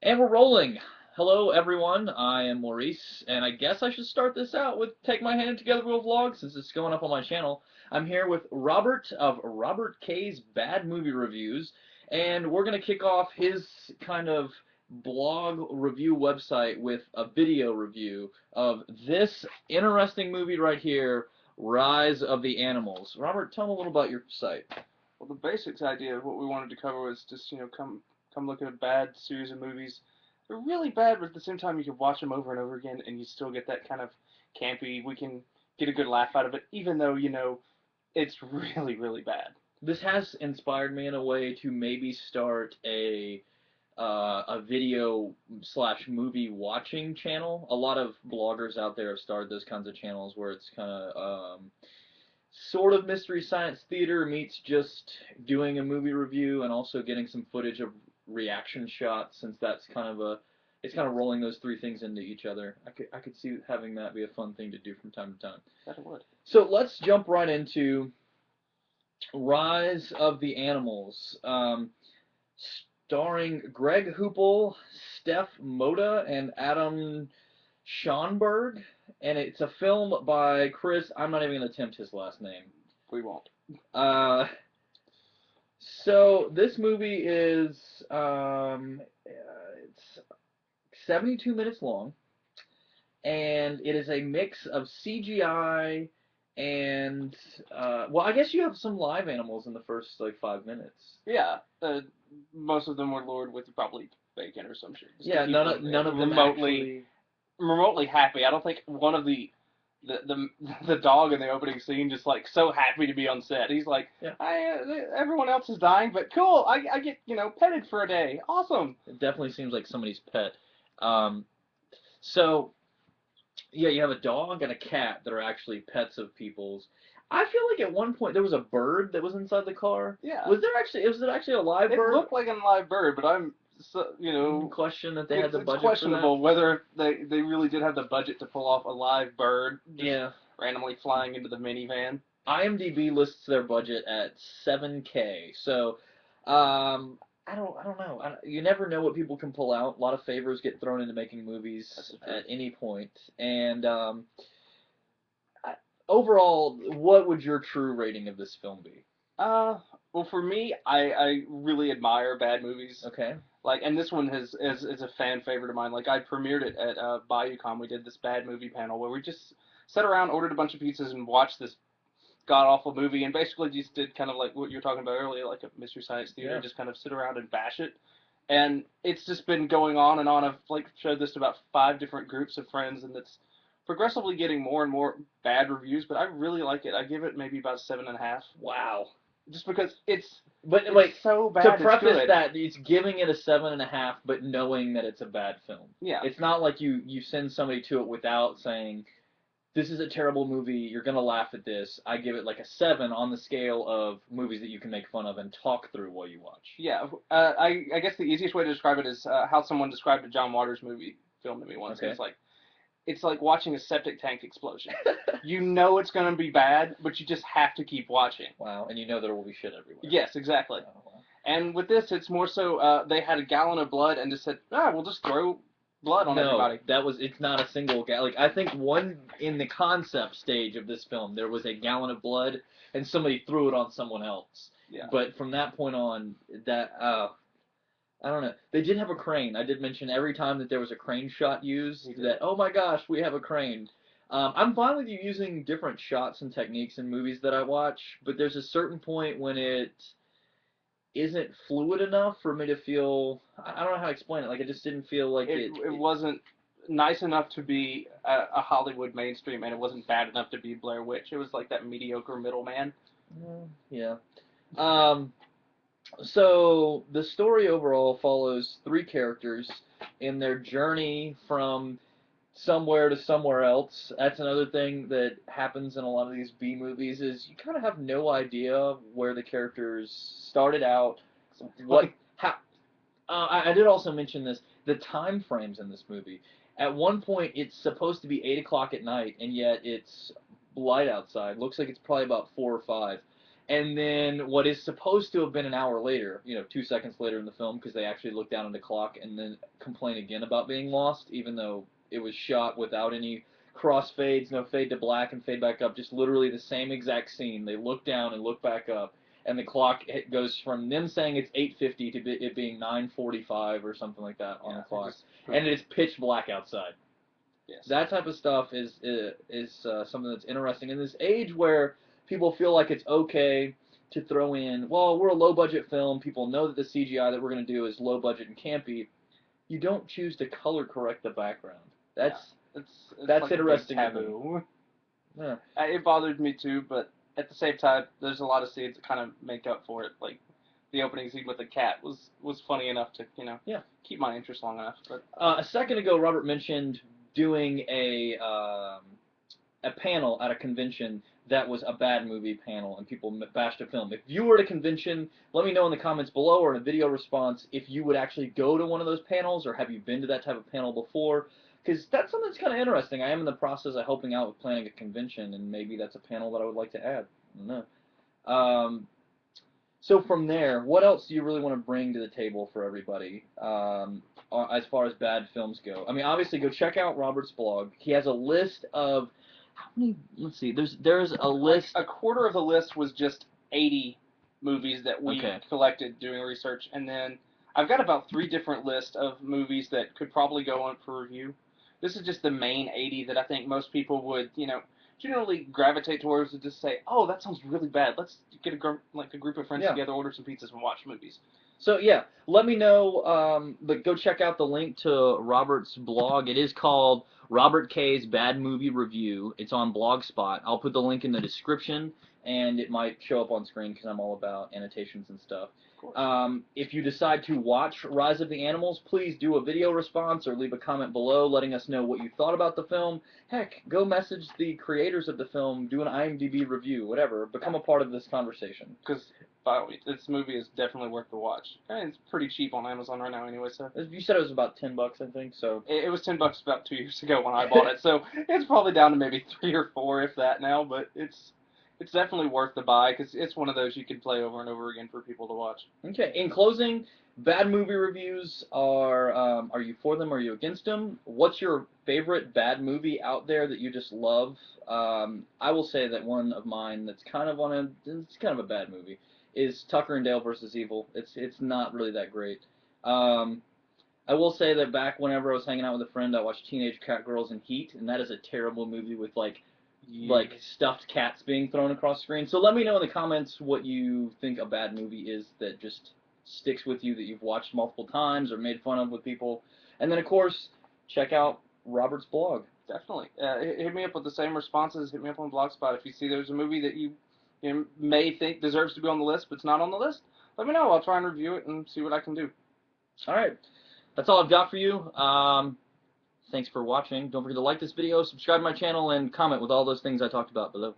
And we're rolling. Hello, everyone. I am Maurice, and I guess I should start this out with Take My Hand Together Real Vlog since it's going up on my channel. I'm here with Robert of Robert K's Bad Movie Reviews, and we're going to kick off his kind of blog review website with a video review of this interesting movie right here, Rise of the Animals. Robert, tell me a little about your site. Well, the basics idea of what we wanted to cover was just, come look at a bad series of movies. They're really bad, but at the same time, you can watch them over and over again, and you still get that kind of campy. We can get a good laugh out of it, even though it's really, really bad. This has inspired me in a way to maybe start a video slash movie watching channel. A lot of bloggers out there have started those kinds of channels where it's kind of sort of mystery science theater meets just doing a movie review and also getting some footage of reaction shots, since that's kind of it's kind of rolling those three things into each other. I could see having that be a fun thing to do from time to time. That it would. So let's jump right into Rise of the Animals, starring Greg Hoople, Steph Moda, and Adam Schonberg, and it's a film by Chris. I'm not even going to attempt his last name. We won't. So this movie is it's 72 minutes long, and it is a mix of CGI and well, I guess you have some live animals in the first like 5 minutes. Yeah, most of them were lured with probably bacon or some shit. Yeah, none of them remotely happy. I don't think one of the dog in the opening scene just like so happy to be on set. He's like, yeah. Everyone else is dying, but cool. I get petted for a day. Awesome. It definitely seems like somebody's pet. So yeah, you have a dog and a cat that are actually pets of people's. I feel like at one point there was a bird that was inside the car. Yeah. Was it actually a live bird? It looked like a live bird, but I'm question that they had the budget. It's questionable whether they really did have the budget to pull off a live bird. Yeah. Randomly flying into the minivan. IMDb lists their budget at $7K. So, I don't know. You never know what people can pull out. A lot of favors get thrown into making movies at any point. And overall, what would your true rating of this film be? Well, for me, I really admire bad movies. Okay. And this one is a fan favorite of mine. Like, I premiered it at BayouCon. We did this bad movie panel where we just sat around, ordered a bunch of pizzas, and watched this god-awful movie, and basically just did kind of like what you were talking about earlier, like a Mystery Science Theater, just kind of sit around and bash it. And it's just been going on and on. I've showed this to about 5 different groups of friends, and it's progressively getting more and more bad reviews, but I really like it. I give it maybe about 7.5. Wow. Just because it's so bad. To preface that, it's giving it a 7.5, but knowing that it's a bad film. Yeah. It's not like you send somebody to it without saying, this is a terrible movie, you're going to laugh at this. I give it like a 7 on the scale of movies that you can make fun of and talk through while you watch. Yeah. I guess the easiest way to describe it is how someone described a John Waters film to me once. Okay. It's like watching a septic tank explosion. You know it's going to be bad, but you just have to keep watching. Wow, and you know there will be shit everywhere. Yes, exactly. Oh, wow. And with this, it's more so they had a gallon of blood and just said, we'll just throw blood on everybody. It's not a single gallon. I think in the concept stage of this film, there was a gallon of blood, and somebody threw it on someone else. Yeah. But from that point on, I don't know. They did have a crane. I did mention every time that there was a crane shot used that, oh my gosh, we have a crane. I'm fine with you using different shots and techniques in movies that I watch, but there's a certain point when it isn't fluid enough for me to feel, I don't know how to explain it. Like, it just didn't feel like it wasn't nice enough to be a Hollywood mainstream, and it wasn't bad enough to be Blair Witch. It was like that mediocre middleman. Yeah. So the story overall follows 3 characters in their journey from somewhere to somewhere else. That's another thing that happens in a lot of these B movies is you kind of have no idea where the characters started out. I did also mention this, the time frames in this movie. At one point, it's supposed to be 8 o'clock at night, and yet it's light outside. Looks like it's probably about 4 or 5. And then what is supposed to have been an hour later, 2 seconds later in the film, because they actually look down at the clock and then complain again about being lost, even though it was shot without any crossfades, no fade to black and fade back up, just literally the same exact scene. They look down and look back up, and the clock goes from them saying it's 8:50 to it being 9:45 or something like that on the clock, and it's pitch black outside. Yes. That type of stuff is something that's interesting in this age where people feel like it's okay to throw in, well, we're a low budget film. People know that the CGI that we're going to do is low budget and campy. You don't choose to color correct the background. It's that's like interesting. A big taboo. Yeah. It bothered me too, but at the same time, there's a lot of scenes that kind of make up for it. Like the opening scene with the cat was funny enough to keep my interest long enough. But a second ago, Robert mentioned doing a panel at a convention that was a bad movie panel, and people bashed a film. If you were at a convention, let me know in the comments below or in a video response if you would actually go to one of those panels, or have you been to that type of panel before? Because that's something that's kind of interesting. I am in the process of helping out with planning a convention, and maybe that's a panel that I would like to add. I don't know. So from there, what else do you really want to bring to the table for everybody as far as bad films go? I mean, obviously, go check out Robert's blog. He has a list of how many? Let's see. There's a list. Like a quarter of the list was just 80 movies that we collected doing research, and then I've got about 3 different lists of movies that could probably go on for review. This is just the main 80 that I think most people would, generally gravitate towards to just say, oh, that sounds really bad. Let's get a group of friends together, order some pizzas, and watch movies. So yeah, let me know. But go check out the link to Robert's blog. It is called Robert K's Bad Movie Review. It's on Blogspot. I'll put the link in the description, and it might show up on screen because I'm all about annotations and stuff. If you decide to watch Rise of the Animals, please do a video response or leave a comment below letting us know what you thought about the film. Heck, go message the creators of the film, do an IMDb review, whatever. Become a part of this conversation. Because this movie is definitely worth the watch. And it's pretty cheap on Amazon right now anyway. So you said it was about $10, I think. So it was $10 about 2 years ago when I bought it. So it's probably down to maybe 3 or 4, if that now. But it's definitely worth the buy because it's one of those you can play over and over again for people to watch. Okay. In closing, bad movie reviews are you for them or are you against them? What's your favorite bad movie out there that you just love? I will say that one of mine that's kind of a bad movie is Tucker and Dale versus Evil. It's not really that great. I will say that back whenever I was hanging out with a friend, I watched Teenage Cat Girls and Heat, and that is a terrible movie with like stuffed cats being thrown across screen. So let me know in the comments what you think a bad movie is that just sticks with you, that you've watched multiple times or made fun of with people. And then, of course, check out Robert's blog. Definitely. Hit me up with the same responses. Hit me up on Blogspot. If you see there's a movie that you may think deserves to be on the list but it's not on the list, let me know. I'll try and review it and see what I can do. All right. That's all I've got for you. Thanks for watching. Don't forget to like this video, subscribe to my channel, and comment with all those things I talked about below.